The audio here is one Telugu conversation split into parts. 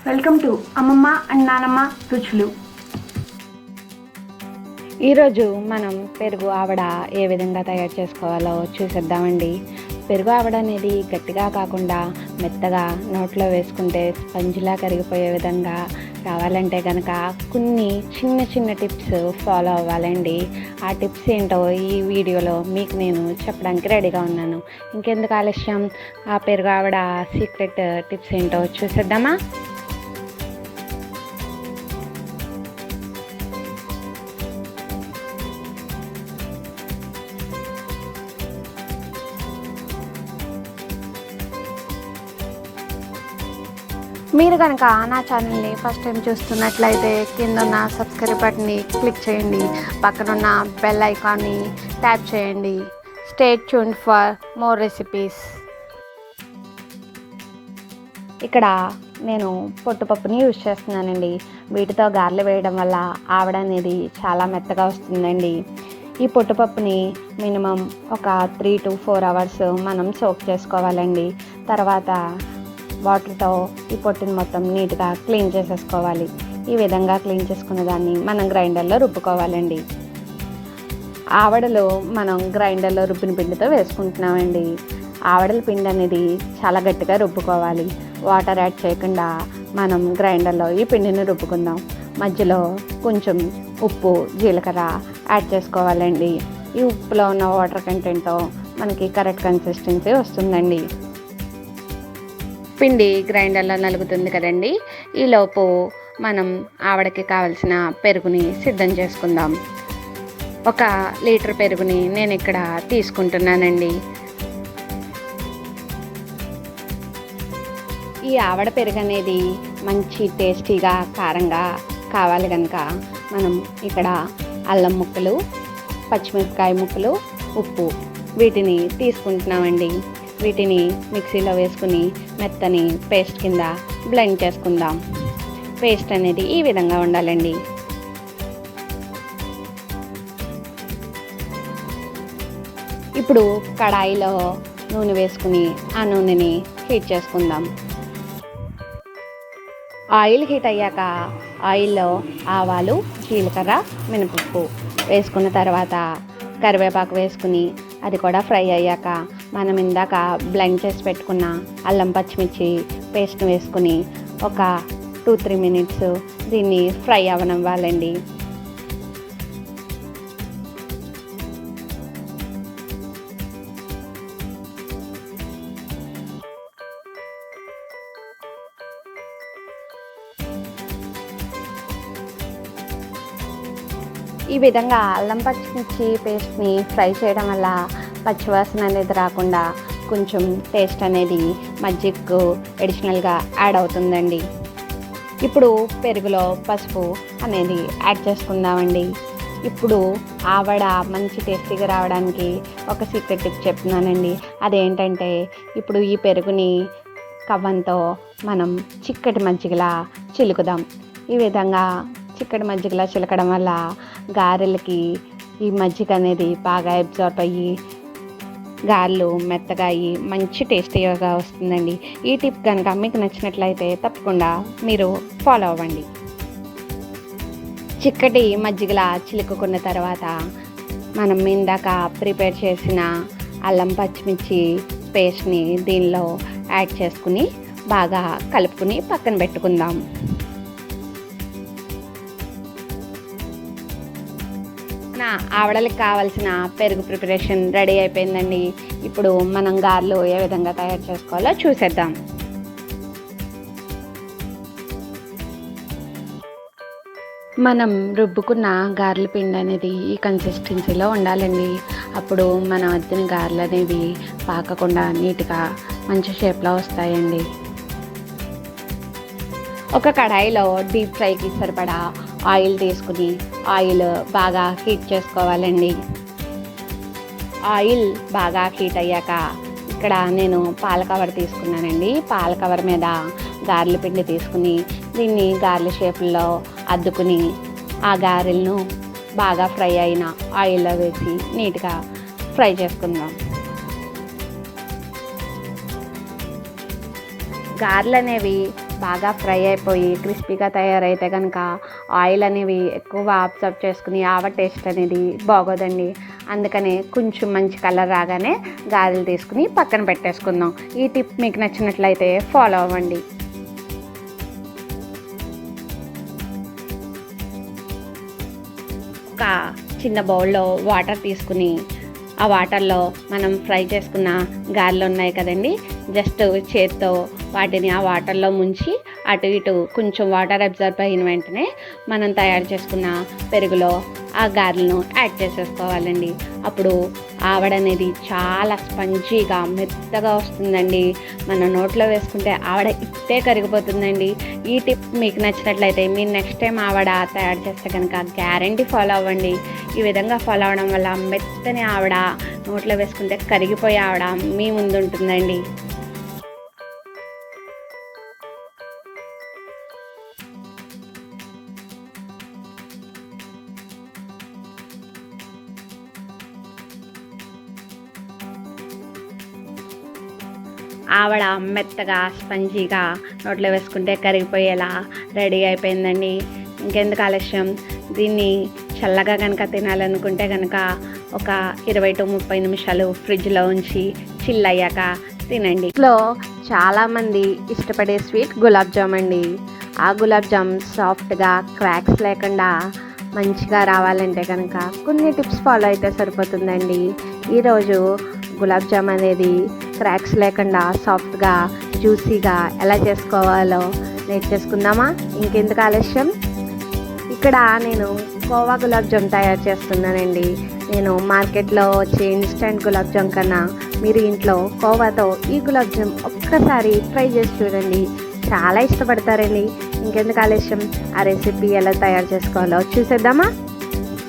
వెల్కమ్ టు అమ్మమ్మ అండ్ నానమ్మ రుచులు. ఈరోజు మనం పెరుగు ఆవడ ఏ విధంగా తయారు చేసుకోవాలో చూసేద్దామండి. పెరుగు ఆవడ అనేది గట్టిగా కాకుండా మెత్తగా నోట్లో వేసుకుంటే స్పంజిలా కరిగిపోయే విధంగా రావాలంటే కనుక కొన్ని చిన్న చిన్న టిప్స్ ఫాలో అవ్వాలండి. ఆ టిప్స్ ఏంటో ఈ వీడియోలో మీకు నేను చెప్పడానికి రెడీగా ఉన్నాను. ఇంకెందుకు ఆలస్యం, ఆ పెరుగు ఆవడ సీక్రెట్ టిప్స్ ఏంటో చూసేద్దామా? మీరు కనుక నా ఛానల్ని ఫస్ట్ టైం చూస్తున్నట్లయితే కింద ఉన్న సబ్స్క్రైబ్ బటన్ని క్లిక్ చేయండి, పక్కనున్న బెల్ ఐకాన్ని ట్యాప్ చేయండి. Stay tuned for more recipes. ఇక్కడ నేను పొట్టుపప్పుని యూజ్ చేస్తున్నానండి. వీటితో గారెలు వేయడం వల్ల ఆవడ అనేది చాలా మెత్తగా వస్తుందండి. ఈ పొట్టుపప్పుని మినిమం ఒక 3 to 4 hours మనం సోక్ చేసుకోవాలండి. తర్వాత వాటర్తో ఈ పొట్టుని మొత్తం నీట్గా క్లీన్ చేసేసుకోవాలి. ఈ విధంగా క్లీన్ చేసుకున్న దాన్ని మనం గ్రైండర్లో రుబ్బుకోవాలండి. ఆవడలు మనం గ్రైండర్లో రుబ్బిన పిండితో వేసుకుంటున్నామండి. ఆవడల పిండి అనేది చాలా గట్టిగా రుబ్బుకోవాలి. వాటర్ యాడ్ చేయకుండా మనం గ్రైండర్లో ఈ పిండిని రుబ్బుకుందాం. మధ్యలో కొంచెం ఉప్పు, జీలకర్ర యాడ్ చేసుకోవాలండి. ఈ ఉప్పులో ఉన్న వాటర్ కంటెంట్తో మనకి కరెక్ట్ కన్సిస్టెన్సీ వస్తుందండి. పిండి గ్రైండర్లో నలుగుతుంది కదండి. ఈలోపు మనం ఆవడకి కావలసిన పెరుగుని సిద్ధం చేసుకుందాం. 1 లీటర్ పెరుగుని నేను ఇక్కడ తీసుకుంటున్నానండి. ఈ ఆవడ పెరుగు అనేది మంచి టేస్టీగా, కారంగా కావాలి కనుక మనం ఇక్కడ అల్లం ముక్కలు, పచ్చిమిరపకాయ ముక్కలు, ఉప్పు వీటిని తీసుకుంటున్నామండి. వీటిని మిక్సీలో వేసుకుని మెత్తని పేస్ట్ కింద బ్లెండ్ చేసుకుందాం. పేస్ట్ అనేది ఈ విధంగా ఉండాలండి. ఇప్పుడు కడాయిలో నూనె వేసుకుని ఆ నూనెని హీట్ చేసుకుందాం. ఆయిల్ హీట్ అయ్యాక ఆయిల్లో ఆవాలు, జీలకర్ర, మినపప్పు వేసుకున్న తర్వాత కరివేపాకు వేసుకుని అది కూడా ఫ్రై అయ్యాక మనం ఇందాక బ్లెండ్ చేసి పెట్టుకున్న అల్లం పచ్చిమిర్చి పేస్ట్ వేసుకుని ఒక 2-3 minutes దీన్ని ఫ్రై అవనివ్వాలండి. ఈ విధంగా అల్లం పచ్చిమిర్చి పేస్ట్ని ఫ్రై చేయడం వల్ల పచ్చివాసన అనేది రాకుండా కొంచెం టేస్ట్ అనేది మజ్జిగకు అడిషనల్గా యాడ్ అవుతుందండి. ఇప్పుడు పెరుగులో పసుపు అనేది యాడ్ చేసుకుందామండి. ఇప్పుడు ఆవడ మంచి టేస్టీగా రావడానికి ఒక సీక్రెట్ టిప్ చెప్తున్నానండి. అదేంటంటే ఇప్పుడు ఈ పెరుగుని కవ్వంతో మనం చిక్కటి మజ్జిగలా చిలుకుదాం. ఈ విధంగా చిక్కటి మజ్జిగలా చిలకడం వల్ల గారెలకి ఈ మజ్జిగ అనేది బాగా అబ్జార్బ్ అయ్యి గారెలు మెత్తగా అయ్యి మంచి టేస్టీగా వస్తుందండి. ఈ టిప్ కనుక మీకు నచ్చినట్లయితే తప్పకుండా మీరు ఫాలో అవ్వండి. చిక్కటి మజ్జిగలా చిలుకుకున్న తర్వాత మనం ఇందాక ప్రిపేర్ చేసిన అల్లం పచ్చిమిర్చి పేస్ట్ని దీనిలో యాడ్ చేసుకుని బాగా కలుపుకుని పక్కన పెట్టుకుందాం. ఆవడలకు కావాల్సిన పెరుగు ప్రిపరేషన్ రెడీ అయిపోయిందండి. ఇప్పుడు మనం గారెలు ఏ విధంగా తయారు చేసుకోవాలో చూసేద్దాం. మనం రుబ్బుకున్న గారెల పిండి అనేది ఈ కన్సిస్టెన్సీలో ఉండాలండి. అప్పుడు మన వద్దిన గారెలు అనేవి పాకకుండా నీట్గా మంచి షేప్లో వస్తాయండి. ఒక కడాయిలో డీప్ ఫ్రైకి సరిపడా ఆయిల్ తీసుకుని ఆయిల్ బాగా హీట్ చేసుకోవాలండి. ఆయిల్ బాగా హీట్ అయ్యాక ఇక్కడ నేను పాల కవర్ తీసుకున్నానండి. పాల కవర్ మీద గారెల పిండి తీసుకుని దీన్ని గారెల షేపుల్లో అద్దుకుని ఆ గారెలను బాగా ఫ్రై అయిన ఆయిల్లో వేసి నీట్గా ఫ్రై చేసుకుందాం. గారెలు అనేవి బాగా ఫ్రై అయిపోయి క్రిస్పీగా తయారైతే కనుక ఆయిల్ అనేవి ఎక్కువ అబ్జర్వ్ చేసుకుని ఆవ టేస్ట్ అనేది బాగోదండి. అందుకని కొంచెం మంచి కలర్ రాగానే గారెలు తీసుకుని పక్కన పెట్టేసుకుందాం. ఈ టిప్ మీకు నచ్చినట్లయితే ఫాలో అవ్వండి. ఒక చిన్న బౌల్లో వాటర్ తీసుకుని ఆ వాటర్లో మనం ఫ్రై చేసుకున్న గారెలు ఉన్నాయి కదండి, జస్ట్ చేత్తో వాటిని ఆ వాటర్లో ముంచి అటు ఇటు కొంచెం వాటర్ అబ్జర్వ్ అయిన వెంటనే మనం తయారు చేసుకున్న పెరుగులో ఆ గారెలను యాడ్ చేసేసుకోవాలండి. అప్పుడు ఆవడ అనేది చాలా స్పంజీగా మెత్తగా వస్తుందండి. మన నోట్లో వేసుకుంటే ఆవడ ఇట్టే కరిగిపోతుందండి. ఈ టిప్ మీకు నచ్చినట్లయితే మీరు నెక్స్ట్ టైం ఆవడ తయారు చేస్తే కనుక గ్యారంటీ ఫాలో అవ్వండి. ఈ విధంగా ఫాలో అవ్వడం వల్ల మెత్తని ఆవడ నోట్లో వేసుకుంటే కరిగిపోయే ఆవడ మీ ముందు ఉంటుందండి. ఆవడ మెత్తగా స్పంజీగా నోట్లో వేసుకుంటే కరిగిపోయేలా రెడీ అయిపోయిందండి. ఇంకెందుకు ఆలస్యం, దీన్ని చల్లగా కనుక తినాలనుకుంటే కనుక ఒక 20 to 30 నిమిషాలు ఫ్రిడ్జ్లో ఉంచి చిల్ అయ్యాక తినండి. ఇంట్లో చాలామంది ఇష్టపడే స్వీట్ గులాబ్ జామ్ అండి. ఆ గులాబ్ జామ్ సాఫ్ట్గా క్రాక్స్ లేకుండా మంచిగా రావాలంటే కనుక కొన్ని టిప్స్ ఫాలో అయితే సరిపోతుందండి. ఈరోజు గులాబ్ జామ్ అనేది క్రాక్స్ లేకుండా సాఫ్ట్గా జ్యూసీగా ఎలా చేసుకోవాలో నేర్చేసుకుందామా? ఇంకెందుకు ఆలస్యం, ఇక్కడ నేను కోవా గులాబ్ జామ్ తయారు చేస్తున్నానండి. నేను మార్కెట్లో వచ్చే ఇన్స్టెంట్ గులాబ్ జామ్ కన్నా మీరు ఇంట్లో కోవాతో ఈ గులాబ్ జామ్ ఒక్కసారి ట్రై చేసి చూడండి, చాలా ఇష్టపడతారండి. ఇంకెందుకు ఆలస్యం, ఆ రెసిపీ ఎలా తయారు చేసుకోవాలో చూసేద్దామా?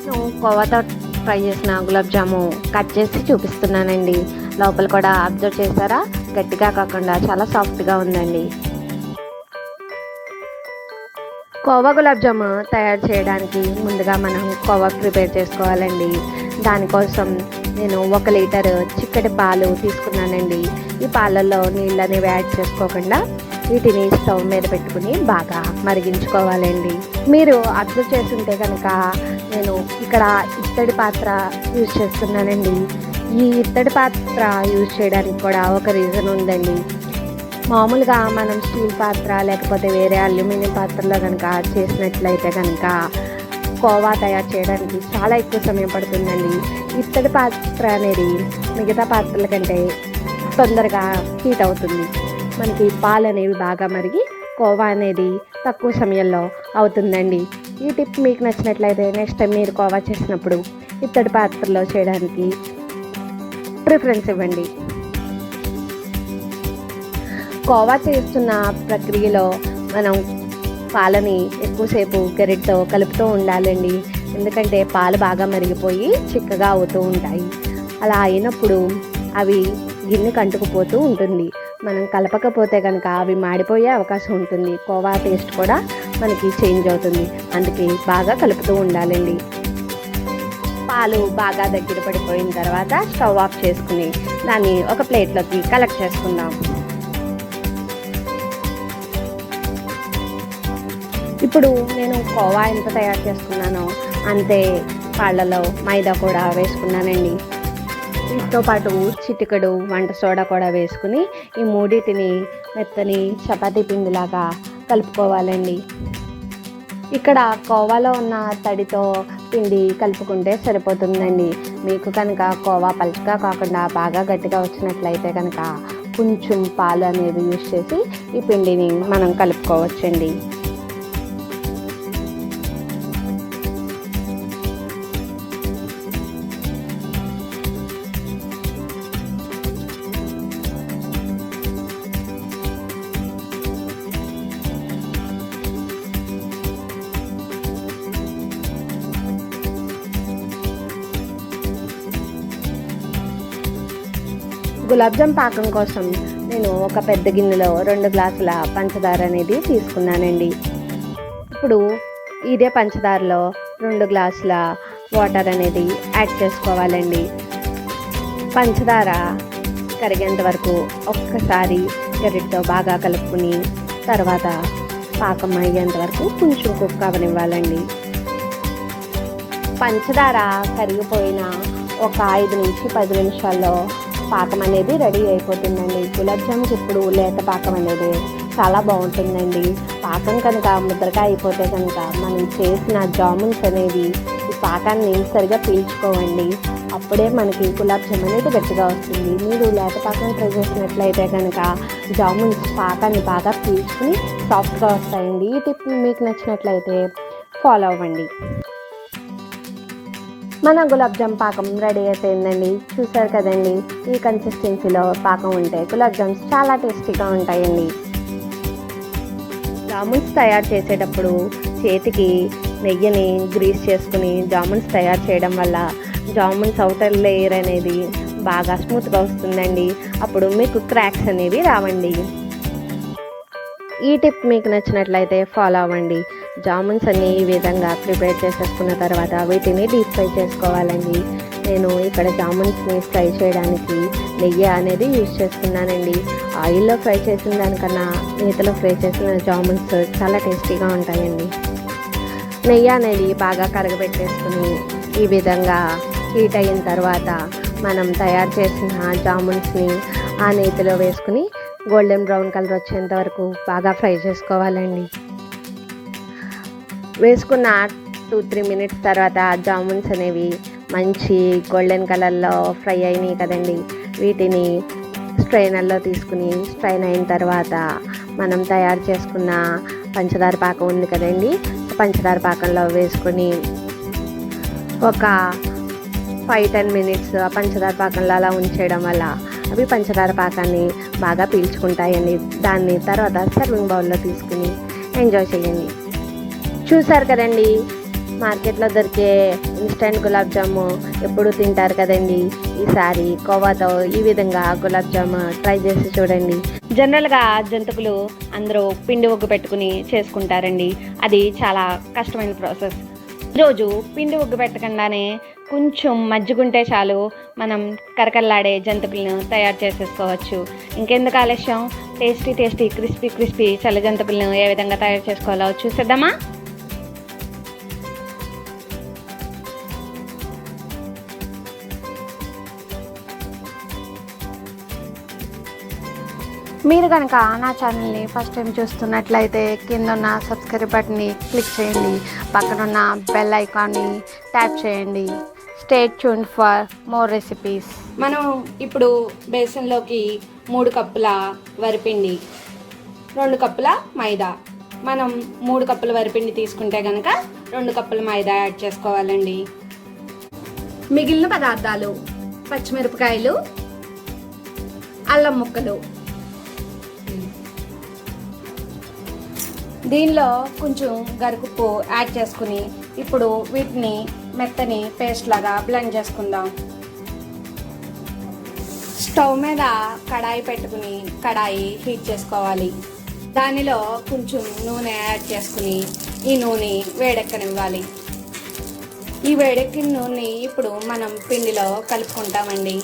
నేను కోవాతో ఫ్రై చేసిన గులాబ్ జాము కట్ చేసి చూపిస్తున్నానండి. లోపల కూడా అబ్జర్వ్ చేశారా, గట్టిగా కాకుండా చాలా సాఫ్ట్గా ఉందండి. కోవా గులాబ్ జామ్ తయారు చేయడానికి ముందుగా మనం కోవా ప్రిపేర్ చేసుకోవాలండి. దానికోసం నేను 1 లీటర్ చిక్కటి పాలు తీసుకున్నానండి. ఈ పాలల్లో నీళ్ళు అనేవి యాడ్ చేసుకోకుండా వీటిని స్టవ్ మీద పెట్టుకుని బాగా మరిగించుకోవాలండి. మీరు అబ్జర్వ్ చేస్తుంటే కనుక నేను ఇక్కడ ఇత్తడి పాత్ర యూజ్ చేస్తున్నానండి. ఈ ఇత్తడి పాత్ర యూజ్ చేయడానికి కూడా ఒక రీజన్ ఉందండి. మామూలుగా మనం స్టీల్ పాత్ర లేకపోతే వేరే అల్యూమినియం పాత్రలో కనుక చేసినట్లయితే కనుక కోవా తయారు చేయడానికి చాలా ఎక్కువ సమయం పడుతుందండి. ఇత్తడి పాత్ర అనేది మిగతా పాత్రల కంటే తొందరగా హీట్ అవుతుంది. మనకి పాలు అనేవి బాగా మరిగి కోవా అనేది తక్కువ సమయంలో అవుతుందండి. ఈ టిప్ మీకు నచ్చినట్లయితే నెక్స్ట్ టైం మీరు కోవా చేసినప్పుడు ఇత్తడి పాత్రలో చేయడానికి ప్రిఫరెన్స్ ఇవ్వండి. కోవా చేస్తున్న ప్రక్రియలో మనం పాలని ఎక్కువసేపు గరిటతో కలుపుతూ ఉండాలండి. ఎందుకంటే పాలు బాగా మరిగిపోయి చిక్కగా అవుతూ ఉంటాయి. అలా అయినప్పుడు అవి గిన్నెకి అంటుకుపోతూ ఉంటుంది. మనం కలపకపోతే కనుక అవి మాడిపోయే అవకాశం ఉంటుంది. కోవా టేస్ట్ కూడా మనకి చేంజ్ అవుతుంది. అందుకే బాగా కలుపుతూ ఉండాలండి. పాలు బాగా దగ్గర పడిపోయిన తర్వాత స్టవ్ ఆఫ్ చేసుకుని దాన్ని ఒక ప్లేట్లోకి కలెక్ట్ చేసుకుందాం. ఇప్పుడు నేను కోవా ఎంత తయారు చేసుకున్నానో అంతే పాళ్ళలో మైదా కూడా వేసుకున్నానండి. వీటితో పాటు చిటికెడు వంట సోడా కూడా వేసుకుని ఈ మూడింటిని మెత్తని చపాతీ పిండిలాగా కలుపుకోవాలండి. ఇక్కడ కోవాలో ఉన్న తడితో పిండి కలుపుకుంటే సరిపోతుందండి. మీకు కనుక కోవా పలుచగా కాకుండా బాగా గట్టిగా వచ్చినట్లయితే కనుక కొంచెం పాలు అనేది యూజ్ చేసి ఈ పిండిని మనం కలుపుకోవచ్చండి. గులాబ్ జామ్ పాకం కోసం నేను ఒక పెద్ద గిన్నెలో 2 గ్లాసుల పంచదార అనేది తీసుకున్నానండి. ఇప్పుడు ఇదే పంచదారలో 2 గ్లాసుల వాటర్ అనేది యాడ్ చేసుకోవాలండి. పంచదార కరిగేంత వరకు ఒక్కసారి గరిటతో బాగా కలుపుకుని తర్వాత పాకం అయ్యేంత వరకు కొంచెం కుక్ అవ్వనివ్వాలండి. పంచదార కరిగిపోయిన ఒక 5 నుంచి 10 నిమిషాల్లో పాకం అనేది రెడీ అయిపోతుందండి. గులాబ్ జాముకి ఇప్పుడు లేత పాకం అనేది చాలా బాగుంటుందండి. పాకం కనుక ముద్రగా అయిపోతే కనుక మనం చేసిన జామున్స్ అనేవి ఈ పాకాన్ని సరిగా పీల్చుకోవండి. అప్పుడే మనకి గులాబ్ జామ్ అనేది గట్టిగా వస్తుంది. మీరు లేత పాకం ట్రై చేసినట్లయితే కనుక జామున్స్ పాకాన్ని బాగా పీల్చుకుని సాఫ్ట్గా వస్తాయండి. ఈ టిప్ మీకు నచ్చినట్లయితే ఫాలో అవ్వండి. మన గులాబ్ జామ్ పాకం రెడీ అయిపోయిందండి. చూసారు కదండి, ఈ కన్సిస్టెన్సీలో పాకం ఉంటే గులాబ్ జామ్స్ చాలా టేస్టీగా ఉంటాయండి. జామున్స్ తయారు చేసేటప్పుడు చేతికి నెయ్యిని గ్రీస్ చేసుకుని జామున్స్ తయారు చేయడం వల్ల జామున్స్ అవుటర్ లేయర్ అనేది బాగా స్మూత్గా వస్తుందండి. అప్పుడు మీకు క్రాక్స్ అనేవి రావండి. ఈ టిప్ మీకు నచ్చినట్లయితే ఫాలో అవ్వండి. జామున్స్ అన్ని ఈ విధంగా ప్రిపేర్ చేసేసుకున్న తర్వాత వీటిని డీప్ ఫ్రై చేసుకోవాలండి. నేను ఇక్కడ జామున్స్ని ఫ్రై చేయడానికి నెయ్యి అనేది యూజ్ చేస్తున్నానండి. ఆయిల్లో ఫ్రై చేసిన దానికన్నా నేతిలో ఫ్రై చేసిన జామున్స్ చాలా టేస్టీగా ఉంటాయండి. నెయ్యి అనేది బాగా కరగబెట్టేసుకుని ఈ విధంగా హీట్ అయిన తర్వాత మనం తయారు చేసిన జామున్స్ని ఆ నేతిలో వేసుకుని గోల్డెన్ బ్రౌన్ కలర్ వచ్చేంత వరకు బాగా ఫ్రై చేసుకోవాలండి. వేసుకున్న 2-3 మినిట్స్ తర్వాత జామున్స్ అనేవి మంచి గోల్డెన్ కలర్లో ఫ్రై అయినాయి కదండి. వీటిని స్ట్రైనర్లో తీసుకుని స్ట్రైన్ అయిన తర్వాత మనం తయారు చేసుకున్న పంచదార పాకం ఉంది కదండి, పంచదార పాకంలో వేసుకొని ఒక 5-10 మినిట్స్ ఆ పంచదార పాకంలో అలా ఉంచేయడం వల్ల అవి పంచదార పాకాన్ని బాగా పీల్చుకుంటాయండి. దాన్ని తర్వాత సర్వింగ్ బౌల్లో తీసుకుని ఎంజాయ్ చేయండి. చూసారు కదండి, మార్కెట్లో దొరికే ఇన్స్టెంట్ గులాబ్ జాము ఎప్పుడు తింటారు కదండి. ఈసారి కోవాతో ఈ విధంగా గులాబ్ జాము ట్రై చేసి చూడండి. జనరల్గా జంతువులు అందరూ పిండి ఒగ్గు పెట్టుకుని చేసుకుంటారండి. అది చాలా కష్టమైన ప్రాసెస్. ఈరోజు పిండి ఒగ్గు పెట్టకుండానే కొంచెం మజ్జిగుంటే చాలు మనం కరకల్లాడే జంతువులను తయారు చేసేసుకోవచ్చు. ఇంకెందుకు ఆలస్యం, టేస్టీ క్రిస్పీ చల్ల జంతువులను ఏ విధంగా తయారు చేసుకోవాలో చూసేద్దామా? మీరు కనుక నా ఛానల్ని ఫస్ట్ టైం చూస్తున్నట్లయితే కింద ఉన్న సబ్స్క్రైబ్ బటన్ని క్లిక్ చేయండి. పక్కనున్న బెల్ ఐకాన్ని ట్యాప్ చేయండి. Stay tuned for more recipes. మనం ఇప్పుడు బేసన్లోకి 3 కప్పుల వరిపిండి, 2 కప్పుల మైదా, మనం 3 కప్పుల వరిపిండి తీసుకుంటే కనుక 2 కప్పుల మైదా యాడ్ చేసుకోవాలండి. మిగిలిన పదార్థాలు పచ్చిమిరపకాయలు, అల్లం ముక్కలు. దీనిలో కొంచెం గరుకుప్పు యాడ్ చేసుకుని ఇప్పుడు వీటిని మెత్తని పేస్ట్ లాగా బ్లెండ్ చేసుకుందాం. స్టవ్ మీద కడాయి పెట్టుకుని కడాయి హీట్ చేసుకోవాలి. దానిలో కొంచెం నూనె యాడ్ చేసుకుని ఈ నూనె వేడెక్కనివ్వాలి. ఈ వేడెక్కిన నూనె ఇప్పుడు మనం పిండిలో కలుపుకుంటామండి.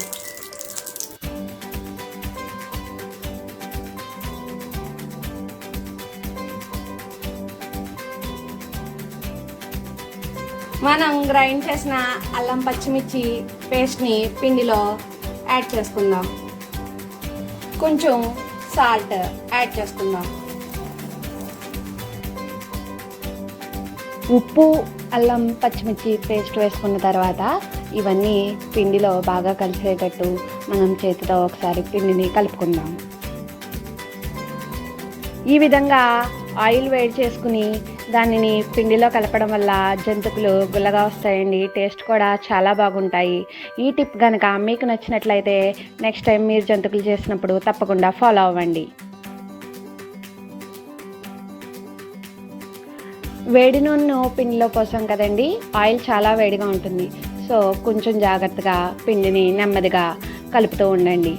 మనం గ్రైండ్ చేసిన అల్లం పచ్చిమిర్చి పేస్ట్ని పిండిలో యాడ్ చేసుకుందాం. కొంచెం సాల్ట్ యాడ్ చేసుకుందాం. ఉప్పు, అల్లం పచ్చిమిర్చి పేస్ట్ వేసుకున్న తర్వాత ఇవన్నీ పిండిలో బాగా కలిసేటట్టు మనం చేతితో ఒకసారి పిండిని కలుపుకుందాం. ఈ విధంగా ఆయిల్ వేడి చేసుకుని దానిని పిండిలో కలపడం వల్ల జంతువులు గుల్లగా వస్తాయండి. టేస్ట్ కూడా చాలా బాగుంటాయి. ఈ టిప్ కనుక మీకు నచ్చినట్లయితే నెక్స్ట్ టైం మీరు జంతువులు చేసినప్పుడు తప్పకుండా ఫాలో అవ్వండి. వేడి నూనె పిండిలో పోసాం కదండి, ఆయిల్ చాలా వేడిగా ఉంటుంది. సో కొంచెం జాగ్రత్తగా పిండిని నెమ్మదిగా కలుపుతూ ఉండండి.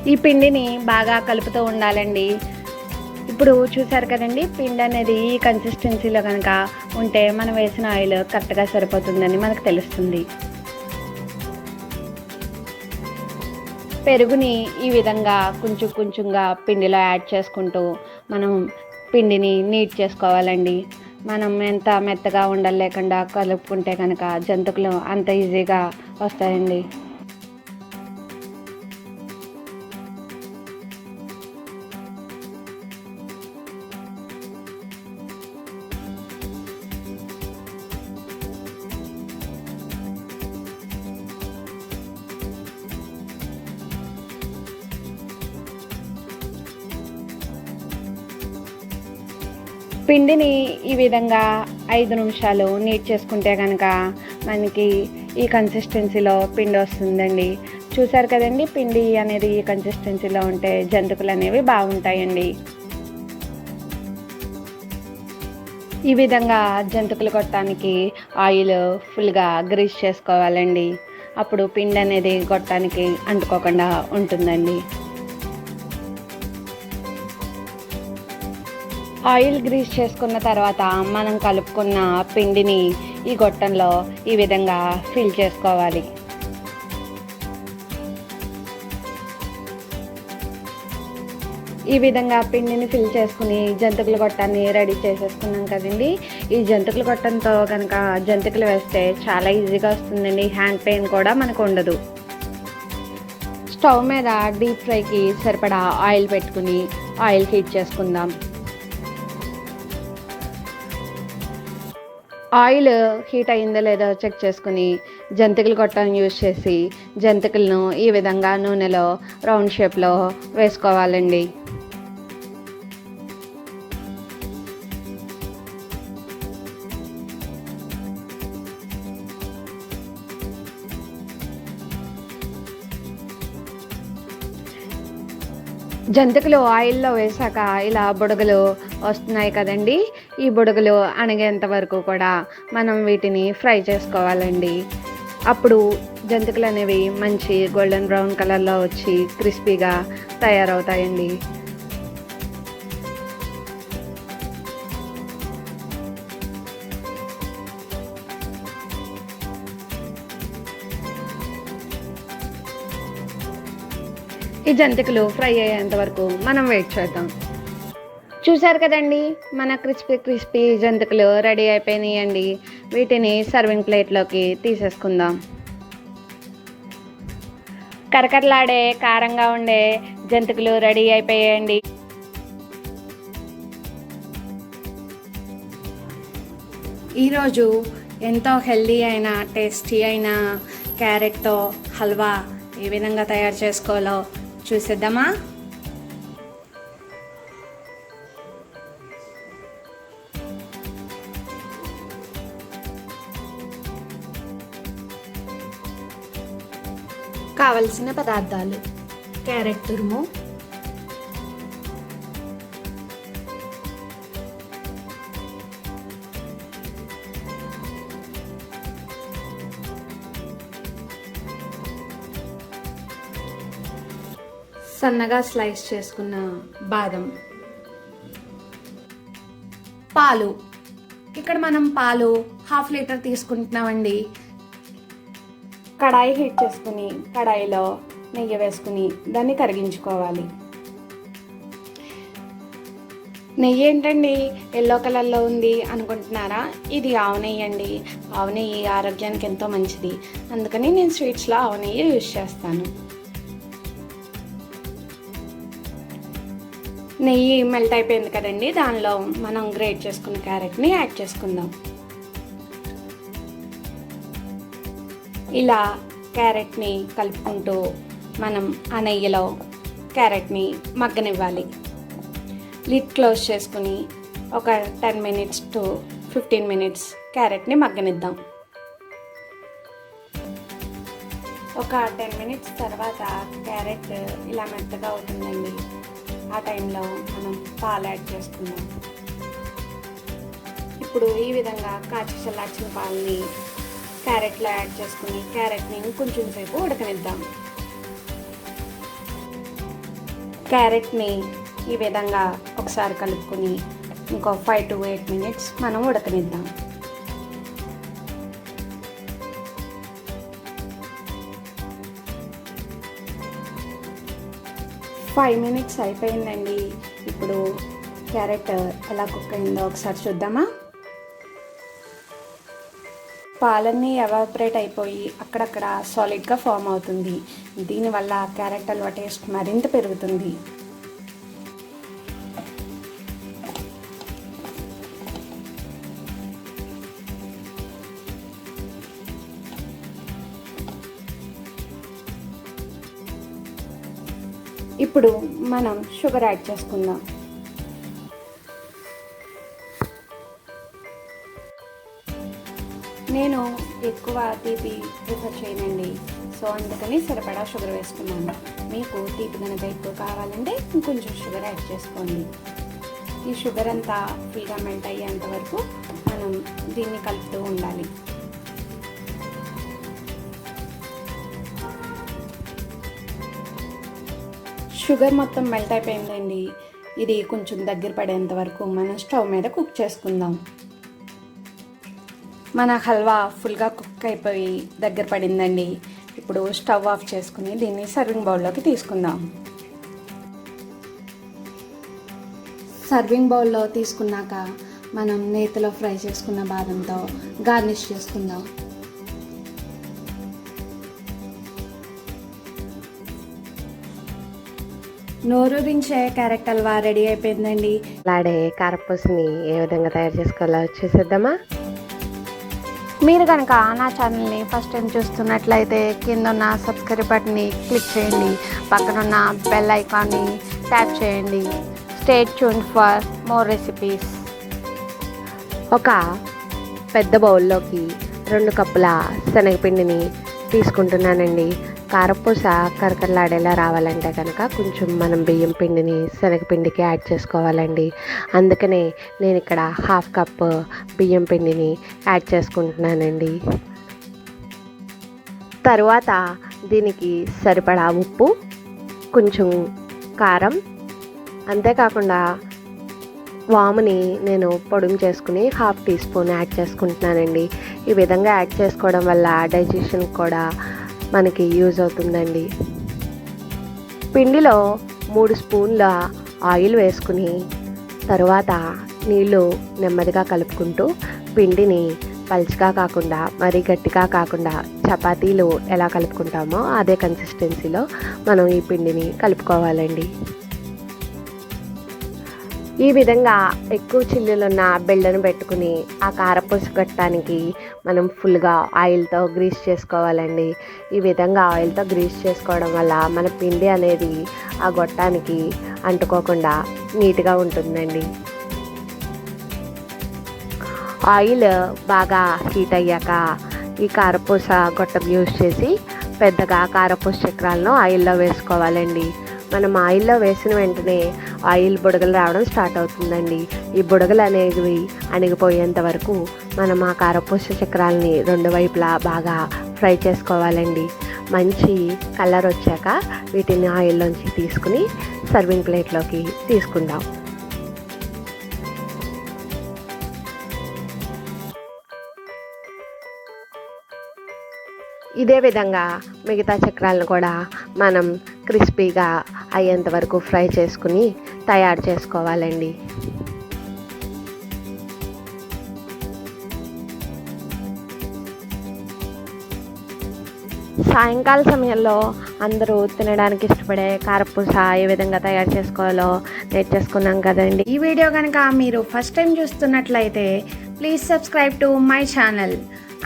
ఈ పిండిని బాగా కలుపుతూ ఉండాలండి. ఇప్పుడు చూసారు కదండి, పిండి అనేది ఈ కన్సిస్టెన్సీలో కనుక ఉంటే మనం వేసిన ఆయిల్ కరెక్ట్గా సరిపోతుందని మనకు తెలుస్తుంది. పెరుగుని ఈ విధంగా కొంచెం కొంచెంగా పిండిలో యాడ్ చేసుకుంటూ మనం పిండిని నీట్ చేసుకోవాలండి. మనం ఎంత మెత్తగా ఉండలేకుండా కలుపుకుంటే కనుక జంతికలు అంత ఈజీగా వస్తాయండి. పిండిని ఈ విధంగా 5 నిమిషాలు నీట్ చేసుకుంటే కనుక మనకి ఈ కన్సిస్టెన్సీలో పిండి వస్తుందండి. చూసారు కదండి, పిండి అనేది ఈ కన్సిస్టెన్సీలో ఉంటే జంతికలు అనేవి బాగుంటాయండి. ఈ విధంగా జంతికలు కొట్టడానికి ఆయిల్ ఫుల్గా గ్రీస్ చేసుకోవాలండి. అప్పుడు పిండి అనేది కొట్టడానికి అంటుకోకుండా ఉంటుందండి. ఆయిల్ గ్రీస్ చేసుకున్న తర్వాత మనం కలుపుకున్న పిండిని ఈ గొట్టంలో ఈ విధంగా ఫిల్ చేసుకోవాలి. ఈ విధంగా పిండిని ఫిల్ చేసుకుని జంతికల గొట్టాన్ని రెడీ చేసేసుకున్నాం కదండి. ఈ జంతికల గొట్టంతో కనుక జంతికలు వేస్తే చాలా ఈజీగా వస్తుందండి. హ్యాండ్ పెయిన్ కూడా మనకు ఉండదు. స్టవ్ మీద డీప్ ఫ్రైకి సరిపడా ఆయిల్ పెట్టుకుని ఆయిల్ హీట్ చేసుకుందాం. ఆయిల్ హీట్ అయిందో లేదో చెక్ చేసుకుని జంతికలు గొట్టం యూజ్ చేసి జంతికలను ఈ విధంగా నూనెలో రౌండ్ షేప్లో వేసుకోవాలండి. జంతికలు ఆయిల్లో వేసాక ఇలా బుడగలు వస్తున్నాయి కదండి. ఈ బుడగలు అణగేంత వరకు కూడా మనం వీటిని ఫ్రై చేసుకోవాలండి. అప్పుడు జంతికలు అనేవి మంచి గోల్డెన్ బ్రౌన్ కలర్లో వచ్చి క్రిస్పీగా తయారవుతాయండి. ఈ జంతికలు ఫ్రై అయ్యేంత వరకు మనం వెయిట్ చేద్దాం. చూసారు కదండి, మన క్రిస్పీ జంతికలు రెడీ అయిపోయినాయండి. వీటిని సర్వింగ్ ప్లేట్లోకి తీసేసుకుందాం. కరకరలాడే కారంగా ఉండే జంతికలు రెడీ అయిపోయాయండి. ఈరోజు ఎంతో హెల్దీ అయిన టేస్టీ అయిన క్యారెట్తో హల్వా ఏ విధంగా తయారు చేసుకోవాలో చూసేద్దామా? కావలసిన పదార్థాలు: క్యారెట్ తురుము, సన్నగా స్లైస్ చేసుకున్న బాదం, పాలు. ఇక్కడ మనం పాలు 1/2 లీటర్ తీసుకుంటున్నామండి. కడాయి హీట్ చేసుకుని కడాయిలో నెయ్యి వేసుకుని దాన్ని కరిగించుకోవాలి. నెయ్యి ఏంటండి ఎల్లో కలర్లో ఉంది అనుకుంటున్నారా? ఇది ఆవు నెయ్యి అండి. ఆవు నెయ్యి ఆరోగ్యానికి ఎంతో మంచిది. అందుకని నేను స్వీట్స్లో ఆవు నెయ్యి యూజ్ చేస్తాను. నెయ్యి మెల్ట్ అయిపోయింది కదండి, దానిలో మనం గ్రేట్ చేసుకున్న క్యారెట్ని యాడ్ చేసుకుందాం. ఇలా క్యారెట్ని కలుపుకుంటూ మనం ఆ నెయ్యిలో క్యారెట్ని మగ్గనివ్వాలి. లిడ్ క్లోజ్ చేసుకుని ఒక 10 minutes to 15 minutes క్యారెట్ని మగ్గనిద్దాం. ఒక 10 minutes తర్వాత క్యారెట్ ఇలా మెత్తగా అవుతుందండి. ఆ టైంలో మనం పాలు యాడ్ చేసుకుందాం. ఇప్పుడు ఈ విధంగా కాచి చల్లార్చిన పాలని క్యారెట్లో యాడ్ చేసుకుని క్యారెట్ని కొంచెం సేపు ఉడకనిద్దాం. క్యారెట్ని ఈ విధంగా ఒకసారి కలుపుకొని ఇంకో 5 to 8 minutes మనం ఉడకనిద్దాం. ఫైవ్ మినిట్స్ అయిపోయిందండి. ఇప్పుడు క్యారెట్ ఎలా కుక్ అయిందో ఒకసారి చూద్దామా. పాలన్నీ ఎవాపరేట్ అయిపోయి అక్కడక్కడ సాలిడ్గా ఫామ్ అవుతుంది. దీనివల్ల క్యారెట్ హల్వా టేస్ట్ మరింత పెరుగుతుంది. ఇప్పుడు మనం షుగర్ యాడ్ చేసుకుందాం. నేను ఎక్కువ తీపి ప్రిఫర్ చేయనండి, సో అందుకని సరిపడా షుగర్ వేసుకున్నాను. మీకు తీపి కనుక ఎక్కువ కావాలంటే ఇంకొంచెం షుగర్ యాడ్ చేసుకోండి. ఈ షుగర్ అంతా ఫుల్గా మెల్ట్ అయ్యేంత వరకు మనం దీన్ని కలుపుతూ ఉండాలి. షుగర్ మొత్తం మెల్ట్ అయిపోయిందండి. ఇది కొంచెం దగ్గర పడేంత వరకు మనం స్టవ్ మీద కుక్ చేసుకుందాం. మన హల్వా ఫుల్గా కుక్ అయిపోయి దగ్గర పడిందండి. ఇప్పుడు స్టవ్ ఆఫ్ చేసుకుని దీన్ని సర్వింగ్ బౌల్లోకి తీసుకుందాం. సర్వింగ్ బౌల్లో తీసుకున్నాక మనం నేతిలో ఫ్రై చేసుకున్న బాదంతో గార్నిష్ చేసుకుందాం. నోరూరించే క్యారెట్ హల్వా రెడీ అయిపోయిందండి. అలాడే కారపూసని ఏ విధంగా తయారు చేసుకోవాలో చూసేద్దామా. మీరు కనుక నా ఛానల్ని ఫస్ట్ టైం చూస్తున్నట్లయితే కింద ఉన్న సబ్స్క్రైబ్ బటన్ని క్లిక్ చేయండి, పక్కనున్న బెల్ ఐకాన్ని ట్యాప్ చేయండి. Stay tuned for more recipes. ఒక పెద్ద బౌల్లోకి 2 కప్పుల శనగపిండిని తీసుకుంటున్నానండి. కారపూస కరకరలాడేలా రావాలంటే కనుక కొంచెం మనం బియ్యం పిండిని శనగపిండికి యాడ్ చేసుకోవాలండి. అందుకనే నేను ఇక్కడ 1/2 కప్ బియ్యం పిండిని యాడ్ చేసుకుంటున్నానండి. తరువాత దీనికి సరిపడా ఉప్పు, కొంచెం కారం, అంతేకాకుండా వాముని నేను పొడుము చేసుకుని 1/2 టీ స్పూన్ యాడ్ చేసుకుంటున్నానండి. ఈ విధంగా యాడ్ చేసుకోవడం వల్ల డైజెషన్ కూడా మనకి యూజ్ అవుతుందండి. పిండిలో 3 స్పూన్ల ఆయిల్ వేసుకుని తరువాత నీళ్ళు నెమ్మదిగా కలుపుకుంటూ పిండిని పల్చగా కాకుండా మరీ గట్టిగా కాకుండా చపాతీలు ఎలా కలుపుకుంటామో అదే కన్సిస్టెన్సీలో మనం ఈ పిండిని కలుపుకోవాలండి. ఈ విధంగా ఎక్కువ చిల్లులున్న బెల్లను పెట్టుకుని ఆ కారపూస గట్టానికి మనం ఫుల్గా ఆయిల్తో గ్రీస్ చేసుకోవాలండి. ఈ విధంగా ఆయిల్తో గ్రీస్ చేసుకోవడం వల్ల మన పిండి అనేది ఆ గొట్టానికి అంటుకోకుండా నీట్గా ఉంటుందండి. ఆయిల్ బాగా హీట్ అయ్యాక ఈ కారపూస గొట్టం యూజ్ చేసి పెద్దగా కారపూస చక్రాలను ఆయిల్లో వేసుకోవాలండి. మనం ఆయిల్లో వేసిన వెంటనే ఆయిల్ బుడగలు రావడం స్టార్ట్ అవుతుందండి. ఈ బుడగలు అనేవి అణిగిపోయేంత వరకు మనం ఆ కారపూస చక్రాలని 2 వైపులా బాగా ఫ్రై చేసుకోవాలండి. మంచి కలర్ వచ్చాక వీటిని ఆయిల్లోంచి తీసుకుని సర్వింగ్ ప్లేట్లోకి తీసుకుందాం. ఇదే విధంగా మిగతా చక్రాలను కూడా మనం క్రిస్పీగా అయ్యేంత వరకు ఫ్రై చేసుకుని తయారు చేసుకోవాలండి. సాయంకాల సమయంలో అందరూ తినడానికి ఇష్టపడే కారపూస ఏ విధంగా తయారు చేసుకోవాలో నేర్చేసుకున్నాం కదండి. ఈ వీడియో కనుక మీరు ఫస్ట్ టైం చూస్తున్నట్లయితే please subscribe to my channel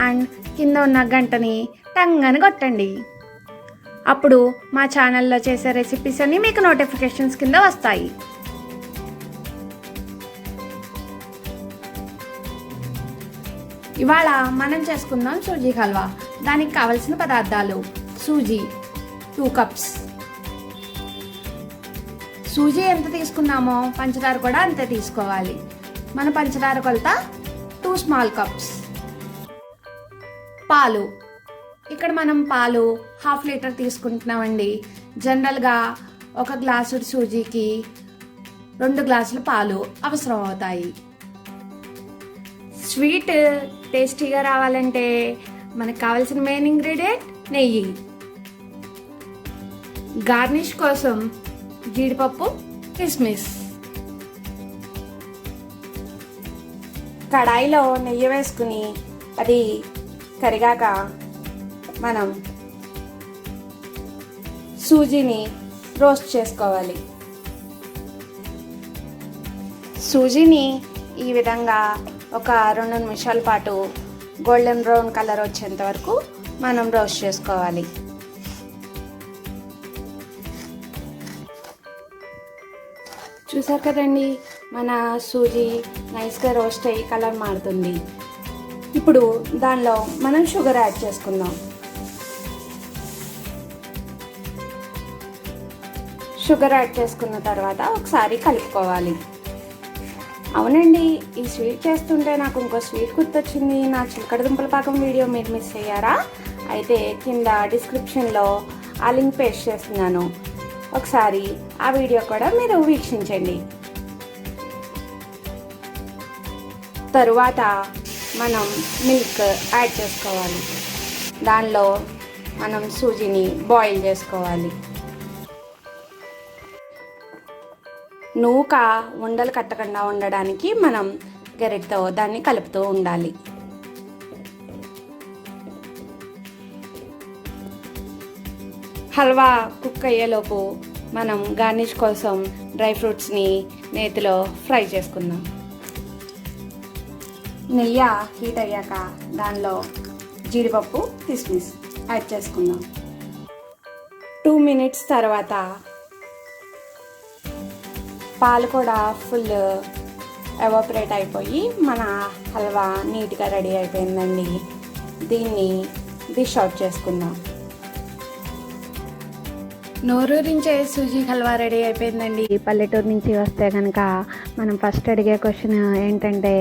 and కింద ఉన్న గంటని టంగని కొట్టండి. అప్పుడు మా ఛానల్లో చేసే రెసిపీస్ అన్నీ మీకు నోటిఫికేషన్స్ కింద వస్తాయి. ఇవాళ మనం చేసుకుందాం సూజీ హల్వా. దానికి కావలసిన పదార్థాలు: సూజీ 2 కప్స్. సూజీ ఎంత తీసుకున్నామో పంచదార కూడా అంతే తీసుకోవాలి. మన పంచదార కొలత 2 స్మాల్ కప్స్. పాలు, ఇక్కడ మనం పాలు 1/2 లీటర్ తీసుకుంటున్నామండి. జనరల్గా ఒక గ్లాసుడు సూజీకి 2 గ్లాసుల పాలు అవసరం అవుతాయి. స్వీట్ టేస్టీగా రావాలంటే మనకు కావాల్సిన మెయిన్ ఇంగ్రీడియంట్ నెయ్యి. గార్నిష్ కోసం జీడిపప్పు, కిస్మిస్. కడాయిలో నెయ్యి వేసుకుని అది కరిగాక మనం సూజీని రోస్ట్ చేసుకోవాలి. సూజీని ఈ విధంగా ఒక 2 నిమిషాల పాటు గోల్డెన్ బ్రౌన్ కలర్ వచ్చేంత వరకు మనం రోస్ట్ చేసుకోవాలి. చూసారు కదండి, మన సూజీ నైస్గా రోస్ట్ అయ్యి కలర్ మారుతుంది. ఇప్పుడు దానిలో మనం షుగర్ యాడ్ చేసుకుందాం. షుగర్ యాడ్ చేసుకున్న తర్వాత ఒకసారి కలుపుకోవాలి. అవునండి, ఈ స్వీట్ చేస్తుంటే నాకు ఇంకో స్వీట్ గుర్తొచ్చింది. నా చిలకడ దుంపల పాకం వీడియో మీరు మిస్ అయ్యారా? అయితే కింద డిస్క్రిప్షన్లో ఆ లింక్ పేస్ట్ చేస్తున్నాను, ఒకసారి ఆ వీడియో కూడా మీరు వీక్షించండి. తరువాత మనం మిల్క్ యాడ్ చేసుకోవాలి. దానిలో మనం సూజీని బాయిల్ చేసుకోవాలి. నూక ఉండలు కట్టకుండా ఉండడానికి మనం గరిటెతో దాన్ని కలుపుతూ ఉండాలి. హల్వా కుక్ అయ్యేలోపు మనం గార్నిష్ కోసం డ్రై ఫ్రూట్స్ని నేతిలో ఫ్రై చేసుకుందాం. నెయ్యి హీట్ అయ్యాక దానిలో జీడిపప్పు, కిస్మిస్ యాడ్ చేసుకుందాం. 2 మినిట్స్ తర్వాత పాలు కూడా ఫుల్ ఎవాపరేట్ అయిపోయి మన హల్వా నీట్గా రెడీ అయిపోయిందండి. దీన్ని డిష్ అవుట్ చేసుకుందాం. నోరూరించే సూజీ హల్వా రెడీ అయిపోయిందండి. పల్లెటూరు నుంచి వస్తే కనుక మనం ఫస్ట్ అడిగే క్వశ్చన్ ఏంటంటే,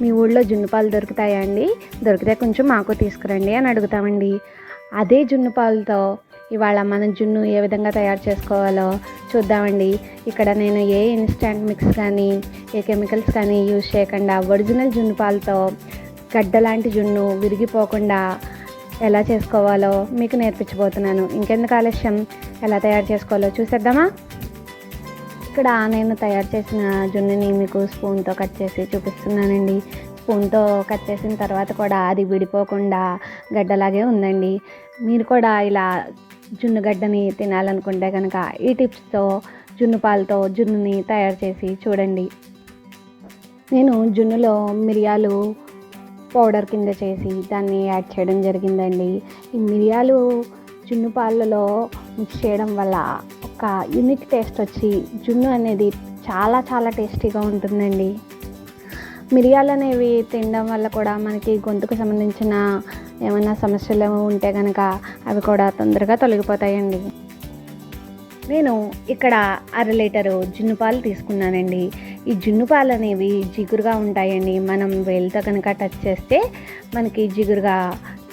మీ ఊళ్ళో జున్ను పాలు దొరుకుతాయా అండి? దొరికితే కొంచెం మాకు తీసుకురండి అని అడుగుతామండి. అదే జున్ను పాలతో ఇవాళ మనం జున్ను ఏ విధంగా తయారు చేసుకోవాలో చూద్దామండి. ఇక్కడ నేను ఏ ఇన్స్టంట్ మిక్స్ కానీ ఏ కెమికల్స్ కానీ యూజ్ చేయకుండా ఒరిజినల్ జున్ను పాలతో గడ్డ లాంటి జున్ను విరిగిపోకుండా ఎలా చేసుకోవాలో మీకు నేర్పించబోతున్నాను. ఇంకెందుకు ఆలస్యం, ఎలా తయారు చేసుకోవాలో చూసేద్దామా? ఇక్కడ నేను తయారు చేసిన జున్నుని మీకు స్పూన్తో కట్ చేసి చూపిస్తున్నానండి. స్పూన్తో కట్ చేసిన తర్వాత కూడా అది విడిపోకుండా గడ్డలాగే ఉందండి. మీరు కూడా ఇలా జున్ను గడ్డని తినాలనుకుంటే కనుక ఈ టిప్స్తో జున్ను పాలతో జున్నుని తయారు చేసి చూడండి. నేను జున్నులో మిరియాలు పౌడర్ కింద చేసి దాన్ని యాడ్ చేయడం జరిగిందండి. ఈ మిరియాలు జున్ను పాలలో మిక్స్ చేయడం వల్ల ఒక యూనిక్ టేస్ట్ వచ్చి జున్ను అనేది చాలా చాలా టేస్టీగా ఉంటుందండి. మిరియాలు అనేవి తినడం వల్ల కూడా మనకి గొంతుకు సంబంధించిన ఏమైనా సమస్యలు ఉంటే కనుక అవి కూడా తొందరగా తొలగిపోతాయండి. నేను ఇక్కడ 1/2 లీటరు జున్ను పాలు తీసుకున్నానండి. ఈ జున్ను పాలు అనేవి జిగురుగా ఉంటాయండి. మనం వేలితో కనుక టచ్ చేస్తే మనకి జిగురుగా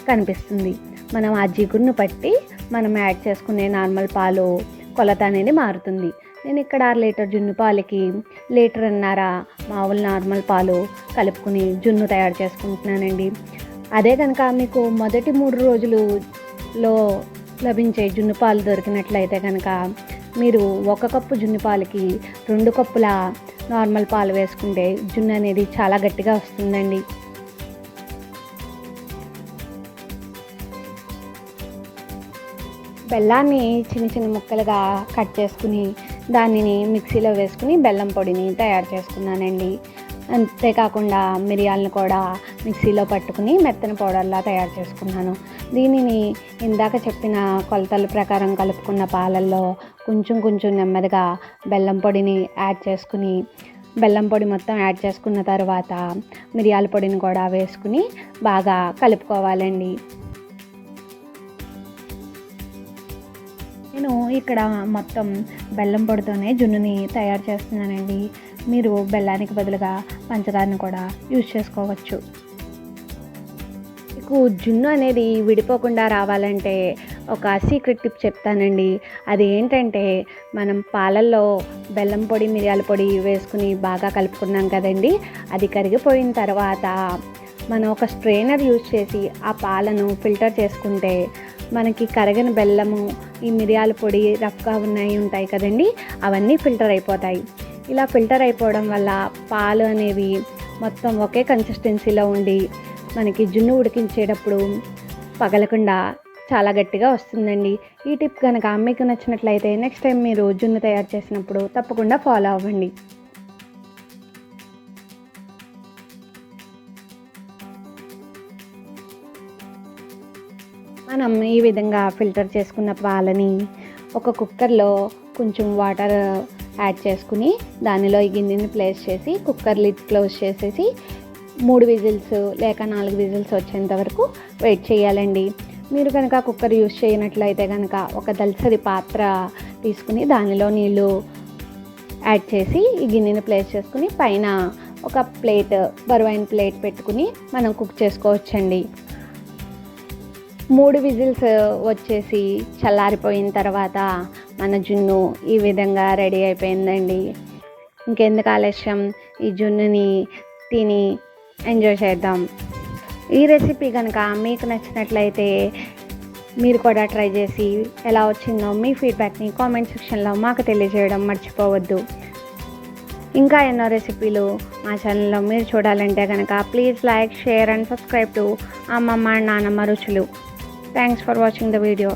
కనిపిస్తుంది. మనం ఆ జిగురును పట్టి మనం యాడ్ చేసుకునే నార్మల్ పాలు కొలత అనేది మారుతుంది. నేను ఇక్కడ 1/2 లీటర్ జున్ను పాలకి 1.5 లీటర్ మామూలు నార్మల్ పాలు కలుపుకుని జున్ను తయారు చేసుకుంటున్నానండి. అదే కనుక మీకు మొదటి 3 రోజులలో లభించే జున్ను పాలు దొరికినట్లయితే కనుక మీరు 1 కప్పు జున్ను పాలకి 2 కప్పుల నార్మల్ పాలు వేసుకుంటే జున్ను అనేది చాలా గట్టిగా వస్తుందండి. బెల్లాన్ని చిన్న చిన్న ముక్కలుగా కట్ చేసుకుని దానిని మిక్సీలో వేసుకుని బెల్లం పొడిని తయారు చేసుకున్నానండి. అంతేకాకుండా మిరియాలను కూడా మిక్సీలో పట్టుకుని మెత్తని పౌడర్లా తయారు చేసుకున్నాను. దీనిని ఇందాక చెప్పిన కొలతల ప్రకారం కలుపుకున్న పాలల్లో కొంచెం కొంచెం నెమ్మదిగా బెల్లం పొడిని యాడ్ చేసుకుని బెల్లం పొడి మొత్తం యాడ్ చేసుకున్న తర్వాత మిరియాల పొడిని కూడా వేసుకుని బాగా కలుపుకోవాలండి. నేను ఇక్కడ మొత్తం బెల్లం పొడితోనే జున్నుని తయారు చేస్తున్నానండి. మీరు బెల్లానికి బదులుగా పంచదారను కూడా యూజ్ చేసుకోవచ్చు. మీకు జున్ను అనేది విడిపోకుండా రావాలంటే ఒక సీక్రెట్ టిప్ చెప్తానండి. అది ఏంటంటే, మనం పాలల్లో బెల్లం పొడి, మిరియాల పొడి వేసుకుని బాగా కలుపుకున్నాం కదండి. అది కరిగిపోయిన తర్వాత మనం ఒక స్ట్రెయినర్ యూజ్ చేసి ఆ పాలను ఫిల్టర్ చేసుకుంటే మనకి కరగని బెల్లము, ఈ మిరియాల పొడి రఫ్గా ఉంటాయి కదండి, అవన్నీ ఫిల్టర్ అయిపోతాయి. ఇలా ఫిల్టర్ అయిపోవడం వల్ల పాలు అనేవి మొత్తం ఒకే కన్సిస్టెన్సీలో ఉండి మనకి జున్ను ఉడికించేటప్పుడు పగలకుండా చాలా గట్టిగా వస్తుందండి. ఈ టిప్ కనుక మీకు నచ్చినట్లయితే నెక్స్ట్ టైం మీరు జున్ను తయారు చేసినప్పుడు తప్పకుండా ఫాలో అవ్వండి. మనం ఈ విధంగా ఫిల్టర్ చేసుకున్న పాలని ఒక కుక్కర్లో కొంచెం వాటర్ యాడ్ చేసుకుని దానిలో ఈ గిన్నెని ప్లేస్ చేసి కుక్కర్ లిడ్ క్లోజ్ చేసేసి 3 విజిల్స్ లేక 4 విజిల్స్ వచ్చేంత వరకు వెయిట్ చేయాలండి. మీరు కనుక కుక్కర్ యూజ్ చేయనట్లయితే కనుక ఒక దల్సరి పాత్ర తీసుకుని దానిలో నీళ్ళు యాడ్ చేసి ఈ గిన్నెని ప్లేస్ చేసుకుని పైన ఒక ప్లేట్, బరువైన ప్లేట్ పెట్టుకుని మనం కుక్ చేసుకోవచ్చండి. 3 విజిల్స్ వచ్చేసి చల్లారిపోయిన తర్వాత మన జున్ను ఈ విధంగా రెడీ అయిపోయిందండి. ఇంకెందుకు ఆలస్యం, ఈ జున్నుని తిని ఎంజాయ్ చేద్దాం. ఈ రెసిపీ కనుక మీకు నచ్చినట్లయితే మీరు కూడా ట్రై చేసి ఎలా వచ్చిందో మీ ఫీడ్బ్యాక్ని కామెంట్ సెక్షన్లో మాకు తెలియజేయడం మర్చిపోవద్దు. ఇంకా ఎన్నో రెసిపీలు మా ఛానల్లో మీరు చూడాలంటే కనుక please like, share and subscribe to అమ్మమ్మ అండ్ నానమ్మ రుచులు. Thanks for watching the video.